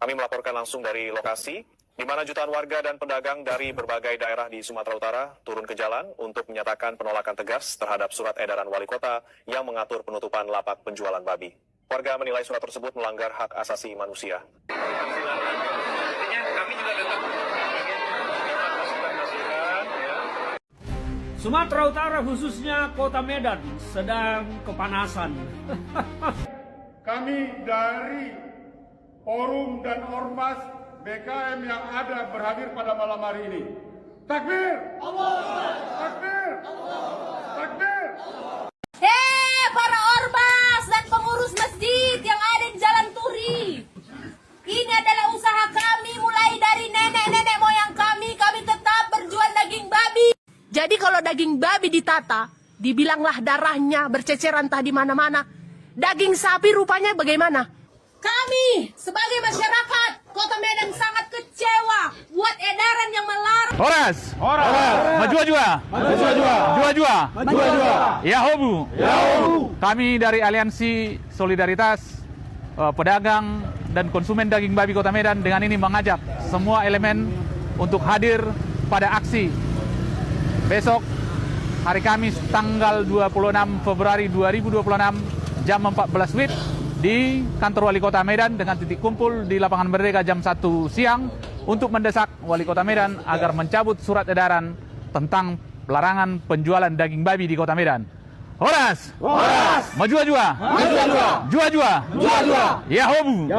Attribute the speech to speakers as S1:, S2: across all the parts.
S1: Kami melaporkan langsung dari lokasi, di mana jutaan warga dan pedagang dari berbagai daerah di Sumatera Utara turun ke jalan untuk menyatakan penolakan tegas terhadap surat edaran wali kota yang mengatur penutupan lapak penjualan babi. Warga menilai surat tersebut melanggar hak asasi manusia.
S2: Sumatera Utara khususnya Kota Medan sedang kepanasan.
S3: Kami dari Forum dan Ormas BKM yang ada berhadir pada malam hari ini. Takbir! Allah! Takbir! Allah! Takbir!
S4: Hei para ormas dan pengurus masjid yang ada di Jalan Turi. Ini adalah usaha kami mulai dari nenek-nenek moyang kami. Kami tetap berjual daging babi. Jadi kalau daging babi ditata, dibilanglah darahnya berceceran entah di mana-mana. Daging sapi rupanya bagaimana? Kami sebagai masyarakat Kota Medan sangat kecewa buat edaran yang melarang.
S5: Horas, Majua-jua, Jua-jua, Yahobu. Kami dari Aliansi Solidaritas Pedagang dan Konsumen Daging Babi Kota Medan dengan ini mengajak semua elemen untuk hadir pada aksi besok hari Kamis tanggal 26 Februari 2026 jam 14 WIB di kantor Wali Kota Medan dengan titik kumpul di Lapangan Merdeka jam 1 siang untuk mendesak Wali Kota Medan agar mencabut surat edaran tentang larangan penjualan daging babi di Kota Medan. Horas! Majua-jua! Jua-jua! Yahobu!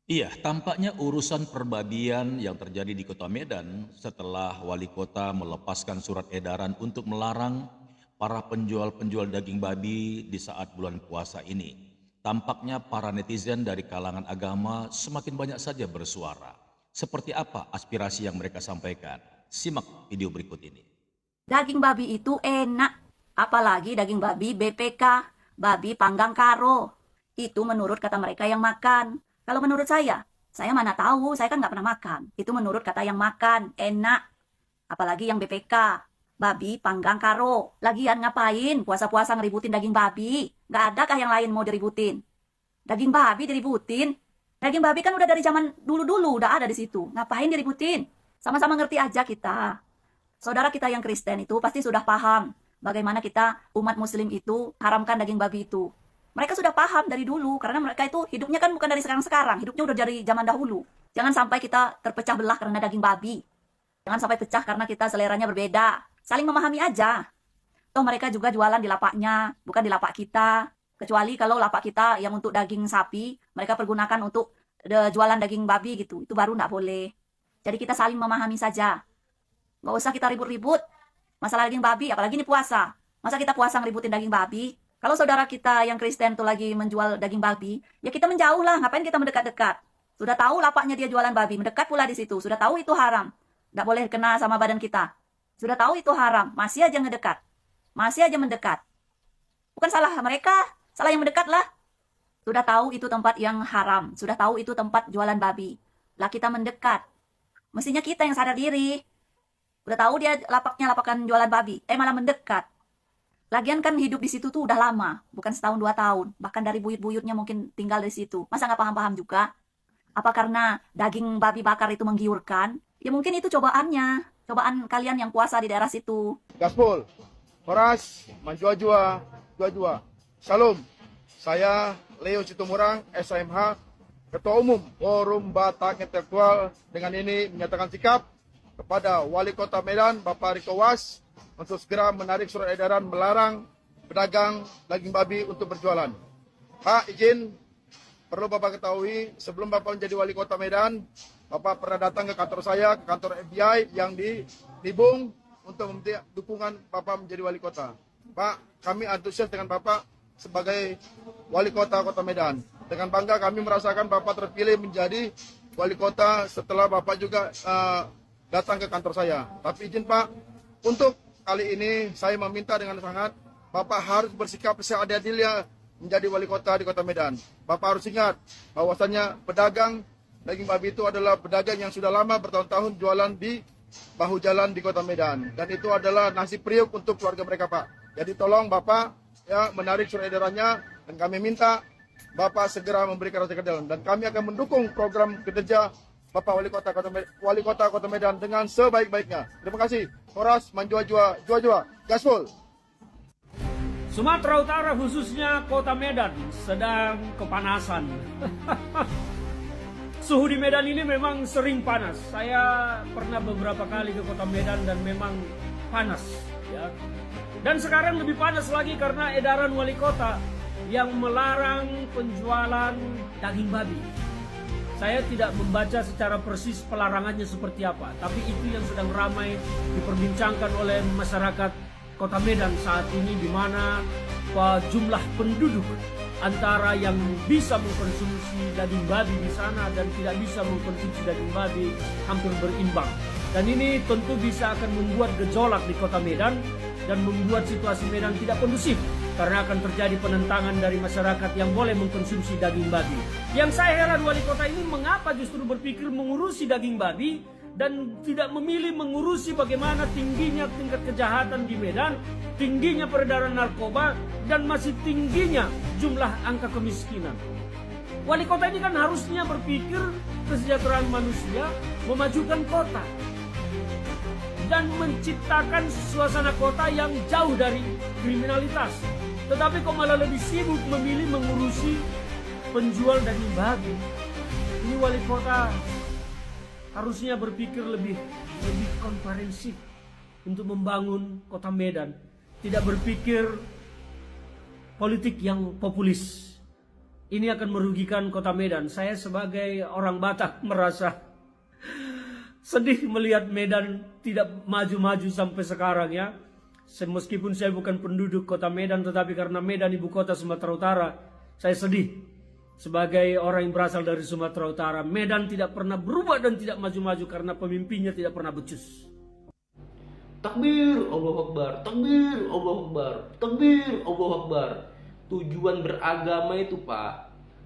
S6: Iya, tampaknya urusan perbabian yang terjadi di Kota Medan setelah Wali Kota melepaskan surat edaran untuk melarang para penjual-penjual daging babi di saat bulan puasa ini. Tampaknya para netizen dari kalangan agama semakin banyak saja bersuara. Seperti apa aspirasi yang mereka sampaikan? Simak video berikut ini.
S4: Daging babi itu enak, apalagi daging babi BPK, babi panggang karo. Itu menurut kata mereka yang makan. Kalau menurut saya mana tahu, saya kan nggak pernah makan. Itu menurut kata yang makan, enak. Apalagi yang BPK, babi panggang karo. Lagian ngapain puasa-puasa ngeributin daging babi? Nggak adakah yang lain mau diributin? Daging babi diributin? Daging babi kan udah dari zaman dulu-dulu, udah ada di situ. Ngapain diributin? Sama-sama ngerti aja kita. Saudara kita yang Kristen itu pasti sudah paham bagaimana kita umat muslim itu haramkan daging babi itu. Mereka sudah paham dari dulu, karena mereka itu hidupnya kan bukan dari sekarang-sekarang, hidupnya udah dari zaman dahulu. Jangan sampai kita terpecah belah karena daging babi. Jangan sampai pecah karena kita seleranya berbeda. Saling memahami aja. Toh mereka juga jualan di lapaknya, bukan di lapak kita. Kecuali kalau lapak kita yang untuk daging sapi, mereka pergunakan untuk jualan daging babi gitu. Itu baru nggak boleh. Jadi kita saling memahami saja. Nggak usah kita ribut-ribut masalah daging babi, apalagi ini puasa. Masa kita puasa ngeributin daging babi? Kalau saudara kita yang Kristen tuh lagi menjual daging babi, ya kita menjauh lah. Ngapain kita mendekat-dekat? Sudah tahu lapaknya dia jualan babi, mendekat pula di situ. Sudah tahu itu haram. Nggak boleh kena sama badan kita. Sudah tahu itu haram, masih aja ngedekat. Masih aja mendekat. Bukan salah mereka, salah yang mendekat lah. Sudah tahu itu tempat yang haram. Sudah tahu itu tempat jualan babi. Lah kita mendekat. Mestinya kita yang sadar diri. Udah tahu dia lapaknya lapakan jualan babi, malah mendekat. Lagian kan hidup di situ tuh udah lama, bukan setahun 2 tahun. Bahkan dari buyut-buyutnya mungkin tinggal di situ. Masa nggak paham-paham juga? Apa karena daging babi bakar itu menggiurkan? Ya mungkin itu cobaannya. Cobaan kalian yang puasa di daerah situ.
S3: Gaspol, Horas, Manjua-jua, Jua-jua. Shalom, saya Leo Citumurang, SMH, Ketua Umum Forum Batak Intelektual. Dengan ini menyatakan sikap kepada Wali Kota Medan, Bapak Riko Was, untuk segera menarik surat edaran melarang pedagang daging babi untuk berjualan. Pak, izin, perlu Bapak ketahui, sebelum Bapak menjadi Wali Kota Medan, Bapak pernah datang ke kantor saya, ke kantor FBI yang di Libung, untuk meminta dukungan Bapak menjadi Wali Kota. Pak, kami antusias dengan Bapak sebagai Wali Kota Kota Medan. Dengan bangga kami merasakan Bapak terpilih menjadi Wali Kota setelah Bapak juga datang ke kantor saya. Tapi izin Pak, untuk kali ini saya meminta dengan sangat, Bapak harus bersikap seadil-adilnya menjadi Wali Kota di Kota Medan. Bapak harus ingat bahwasannya pedagang daging babi itu adalah pedagang yang sudah lama bertahun-tahun jualan di bahu jalan di Kota Medan. Dan itu adalah nasi priuk untuk keluarga mereka Pak. Jadi tolong Bapak ya menarik surat edarannya, dan kami minta Bapak segera memberikan rasa keadilan dan kami akan mendukung program kinerja Bapak Wali Kota Kota Medan dengan sebaik-baiknya. Terima kasih. Horas Manjua-jua, jua-jua, gaspol.
S2: Sumatera Utara khususnya Kota Medan sedang kepanasan. Suhu di Medan ini memang sering panas. Saya pernah beberapa kali ke Kota Medan dan memang panas, ya. Dan sekarang lebih panas lagi karena edaran wali kota yang melarang penjualan daging babi. Saya tidak membaca secara persis pelarangannya seperti apa, tapi itu yang sedang ramai diperbincangkan oleh masyarakat Kota Medan saat ini, di mana jumlah penduduk antara yang bisa mengkonsumsi daging babi di sana dan tidak bisa mengkonsumsi daging babi hampir berimbang. Dan ini tentu bisa akan membuat gejolak di Kota Medan dan membuat situasi Medan tidak kondusif karena akan terjadi penentangan dari masyarakat yang boleh mengkonsumsi daging babi. Yang saya heran wali kota ini mengapa justru berpikir mengurusi daging babi dan tidak memilih mengurusi bagaimana tingginya tingkat kejahatan di Medan, tingginya peredaran narkoba, dan masih tingginya jumlah angka kemiskinan. Wali kota ini kan harusnya berpikir kesejahteraan manusia, memajukan kota, dan menciptakan suasana kota yang jauh dari kriminalitas. Tetapi kok malah lebih sibuk memilih mengurusi penjual daging babi. Ini wali kota harusnya berpikir lebih komprehensif untuk membangun Kota Medan. Tidak berpikir politik yang populis. Ini akan merugikan Kota Medan. Saya sebagai orang Batak merasa sedih melihat Medan tidak maju-maju sampai sekarang, ya. Meskipun saya bukan penduduk Kota Medan, tetapi karena Medan ibu kota Sumatera Utara, saya sedih. Sebagai orang yang berasal dari Sumatera Utara, Medan tidak pernah berubah dan tidak maju-maju karena pemimpinnya tidak pernah becus.
S7: Takbir, Allahu Akbar, takbir, Allahu Akbar, takbir, Allahu Akbar. Tujuan beragama itu, Pak,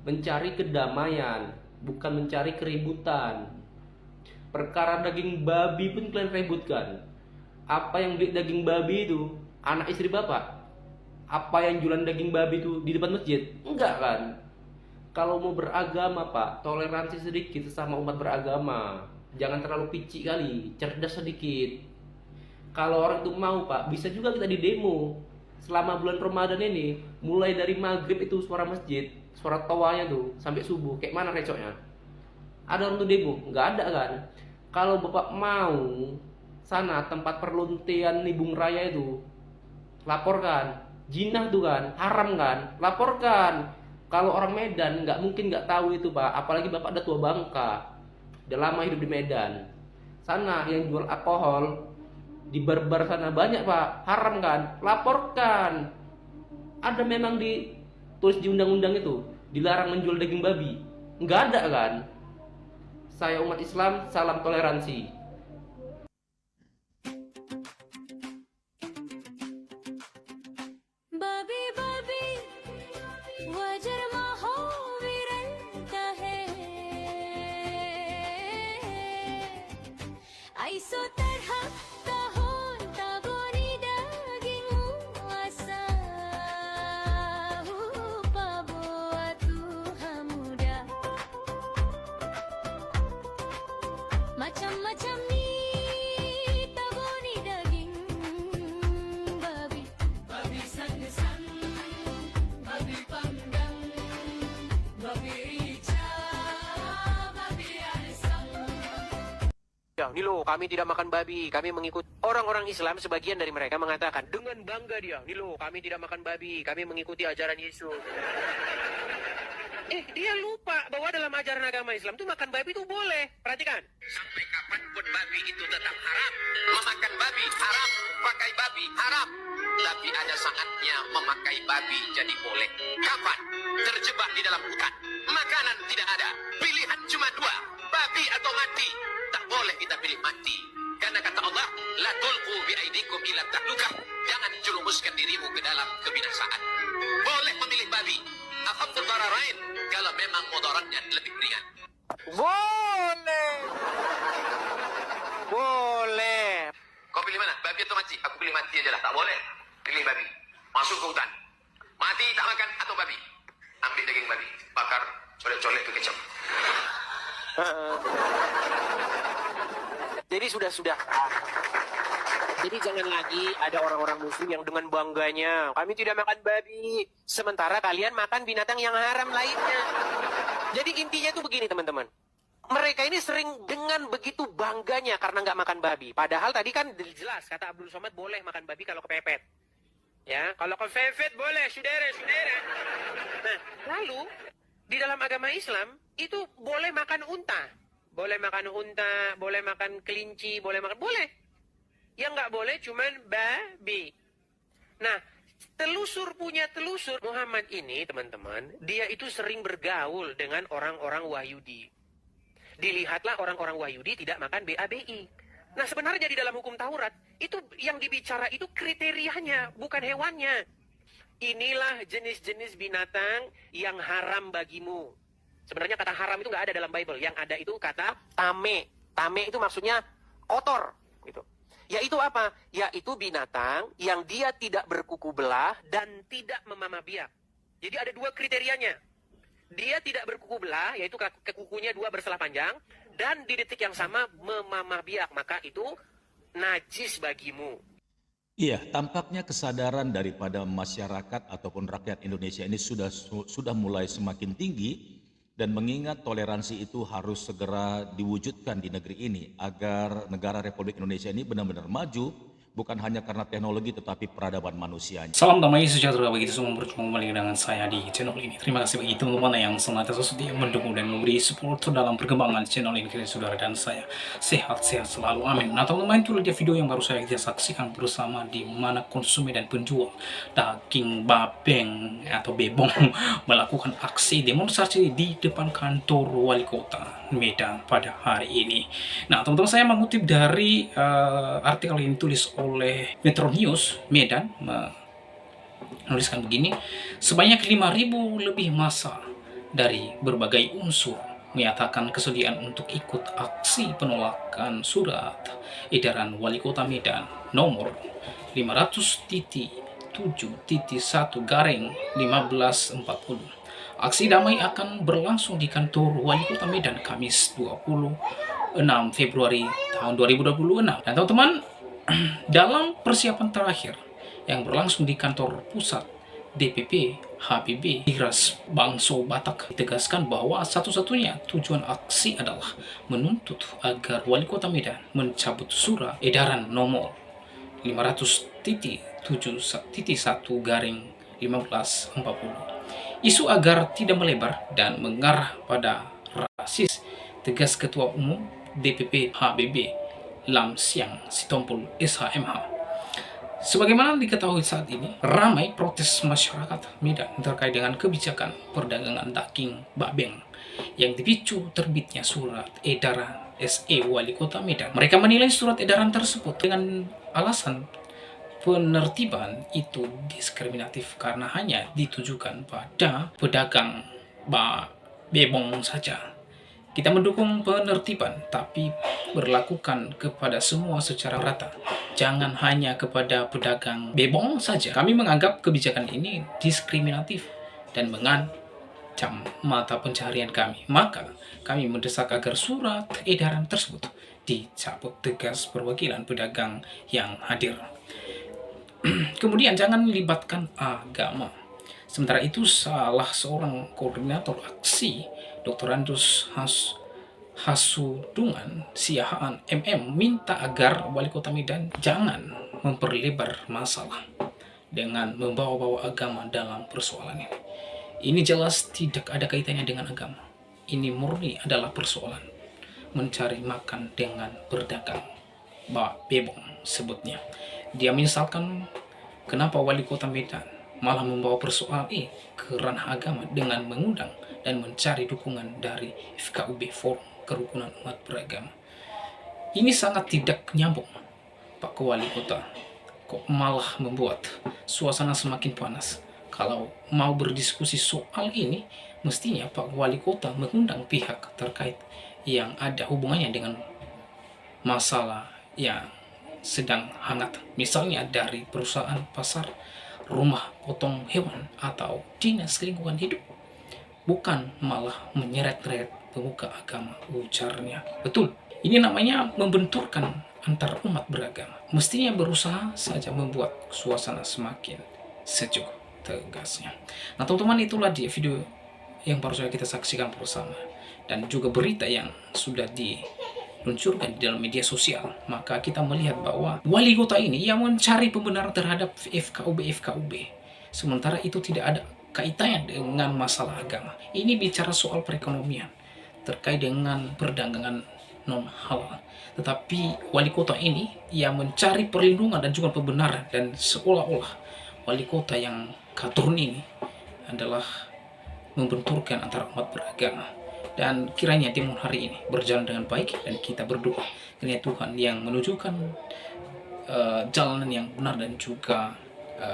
S7: mencari kedamaian, bukan mencari keributan. Perkara daging babi pun kalian ributkan. Apa yang beli daging babi itu? Anak istri bapak? Apa yang jualan daging babi itu di depan masjid? Enggak kan? Kalau mau beragama, Pak, toleransi sedikit sesama umat beragama. Jangan terlalu picik kali, cerdas sedikit. Kalau orang itu mau, Pak, bisa juga kita di demo. Selama bulan Ramadan ini, mulai dari maghrib itu suara masjid, suara tawanya tuh, sampai subuh. Kayak mana recoknya? Ada orang tuh demo? Enggak ada kan? Kalau Bapak mau, sana tempat perluntian Nibung Raya itu, laporkan. Jinah tuh kan, haram kan? Laporkan. Kalau orang Medan nggak mungkin nggak tahu itu, Pak. Apalagi Bapak udah tua bangka, udah lama hidup di Medan. Sana yang jual alkohol di bar-bar sana banyak, Pak. Haram kan? Laporkan. Ada memang ditulis di undang-undang itu dilarang menjual daging babi. Nggak ada kan? Saya umat Islam, salam toleransi.
S8: Macam-macam ni taboni daging babi, babi sang-sang, babi panggang, babi rica, babi arsang.
S9: Ya, ini loh, kami tidak makan babi, kami mengikut orang-orang Islam. Sebagian dari mereka mengatakan dengan bangga dia, ini loh, kami tidak makan babi, kami mengikuti ajaran Yesus. Dia lupa bahwa dalam ajaran agama Islam itu makan babi itu boleh. Perhatikan. Sampai kapanpun babi itu tetap haram. Memakan babi haram, pakai babi haram. Tapi ada saatnya memakai babi jadi boleh. Kapan? Terjebak di dalam hutan. Makanan tidak ada. Pilihan cuma dua. Babi atau mati. Tak boleh kita pilih mati. Karena kata Allah, la tulqu biaidikum ila tahlukah. Jangan jerumuskan dirimu ke dalam kebinasaan. Boleh memilih babi. Akhaful dararain kalau memang mudaratnya lebih ringan. Boleh. Boleh. Kau pilih mana? Babi atau mati? Aku pilih mati aja lah. Tak boleh. Pilih babi. Masuk ke hutan. Mati tak makan atau babi? ambil daging babi, bakar, colek-colek ke kecap. Jadi sudah. Jadi jangan lagi ada orang-orang muslim yang dengan bangganya, kami tidak makan babi, sementara kalian makan binatang yang haram lainnya. Jadi intinya itu begini teman-teman. Mereka ini sering dengan begitu bangganya karena nggak makan babi. Padahal tadi kan jelas kata Abdul Somad boleh makan babi kalau kepepet. Ya, kalau kepepet boleh, saudara. Nah, lalu di dalam agama Islam itu boleh makan unta. Boleh makan unta, boleh makan kelinci, boleh. Yang nggak boleh cuman babi. Nah, telusur Muhammad ini teman-teman, dia itu sering bergaul dengan orang-orang Wahyudi. Dilihatlah orang-orang Wahyudi tidak makan BABI. Nah sebenarnya di dalam hukum Taurat, itu yang dibicara itu kriterianya, bukan hewannya. Inilah jenis-jenis binatang yang haram bagimu. Sebenarnya kata haram itu nggak ada dalam Bible. Yang ada itu kata tame. Tame itu maksudnya kotor. Gitu. Yaitu apa? Yaitu binatang yang dia tidak berkuku belah dan tidak memamah biak. Jadi ada dua kriterianya. Dia tidak berkuku belah, yaitu kukunya dua berselah panjang, dan di detik yang sama memamah biak, maka itu najis bagimu.
S6: Iya, tampaknya kesadaran daripada masyarakat ataupun rakyat Indonesia ini sudah mulai semakin tinggi, dan mengingat toleransi itu harus segera diwujudkan di negeri ini agar negara Republik Indonesia ini benar-benar maju, bukan hanya karena teknologi tetapi peradaban manusianya.
S10: Salam damai sejahtera bagi semua, berjumpa kembali dengan saya di channel ini. Terima kasih bagi teman-teman yang senantiasa setia mendukung dan memberi support dalam perkembangan channel ini, saudara, dan saya sehat-sehat selalu, amin. Nah teman-teman, itu dia video yang baru saya saksikan bersama, di mana konsumen dan penjual daging babeng atau bebong melakukan aksi demonstrasi di depan kantor wali kota Medan pada hari ini. Nah teman-teman, saya mengutip dari artikel yang ditulis oleh Metro News Medan, menuliskan begini: sebanyak 5.000 lebih massa dari berbagai unsur menyatakan kesediaan untuk ikut aksi penolakan surat edaran Wali Kota Medan nomor 500.7.1/1540. Aksi damai akan berlangsung di kantor Wali Kota Medan Kamis 26 Februari tahun 2026. Dan teman-teman, dalam persiapan terakhir yang berlangsung di kantor pusat DPP HPB Iras Bangso Batak, ditegaskan bahwa satu-satunya tujuan aksi adalah menuntut agar Wali Kota Medan mencabut surat edaran nomor 500.7.1/1540. Isu agar tidak melebar dan mengarah pada rasis, tegas Ketua Umum DPP HBB Lam Siang Sitompul SHMH. Sebagaimana diketahui saat ini, ramai protes masyarakat Medan terkait dengan kebijakan perdagangan daging babeng yang dipicu terbitnya surat edaran SE Wali Kota Medan. Mereka menilai surat edaran tersebut dengan alasan penertiban itu diskriminatif karena hanya ditujukan pada pedagang bebong saja. Kita mendukung penertiban, tapi berlakukan kepada semua secara rata. Jangan hanya kepada pedagang bebong saja. Kami menganggap kebijakan ini diskriminatif dan mengancam mata pencaharian kami. Maka kami mendesak agar surat edaran tersebut dicabut, tegas perwakilan pedagang yang hadir. Kemudian jangan melibatkan agama. Sementara itu, salah seorang koordinator aksi, Dr. Andus Hasudungan Siahaan MM, minta agar Wali Kota Medan jangan memperlebar masalah dengan membawa-bawa agama dalam persoalan ini. Ini jelas tidak ada kaitannya dengan agama. Ini murni adalah persoalan mencari makan dengan berdagang bebong, sebutnya. Dia misalkan kenapa Wali Kota Medan malah membawa persoalan ini ke ranah agama dengan mengundang dan mencari dukungan dari FKUB, Forum Kerukunan Umat Beragama. Ini sangat tidak nyambung, Pak Wali Kota. Kok malah membuat suasana semakin panas? Kalau mau berdiskusi soal ini, mestinya Pak Wali Kota mengundang pihak terkait yang ada hubungannya dengan masalah yang sedang hangat, misalnya dari perusahaan pasar, rumah potong hewan, atau dinas lingkungan hidup. bukan malah menyeret-nyeret pemuka agama, ujarnya. Betul, ini namanya membenturkan antar umat beragama. Mestinya berusaha saja membuat suasana semakin sejuk, tegasnya. Nah teman-teman, itulah dia video yang baru saja kita saksikan bersama, dan juga berita yang sudah diluncurkan di dalam media sosial. Maka kita melihat bahwa wali kota ini yang mencari pembenaran terhadap FKUB, sementara itu tidak ada kaitannya dengan masalah agama. Ini bicara soal perekonomian terkait dengan perdagangan non halal. Tetapi wali kota ini yang mencari perlindungan dan juga pembenaran, dan seolah-olah wali kota yang katurun ini adalah membenturkan antara umat beragama. Dan kiranya timur hari ini berjalan dengan baik, dan kita berdoa kiranya Tuhan yang menunjukkan jalanan yang benar dan juga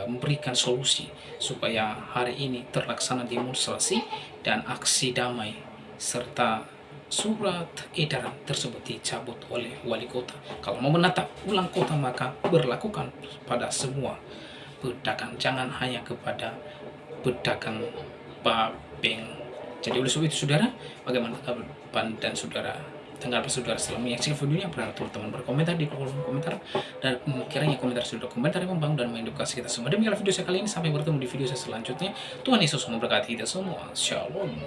S10: memberikan solusi supaya hari ini terlaksana demonstrasi dan aksi damai, serta surat edaran tersebut dicabut oleh wali kota. Kalau mau menata ulang kota, maka berlakukan pada semua pedagang, jangan hanya kepada pedagang babeng. Jadi oleh sebab itu saudara, bagaimana tanggapan dan saudara setelah menyaksikan videonya? Berharap teman-teman berkomentar di kolom komentar, dan kiranya komentar sudah komentar yang membangun dan mengedukasi kita semua. Demikianlah video saya kali ini, sampai bertemu di video saya selanjutnya. Tuhan Yesus memberkati kita semua. Shalom.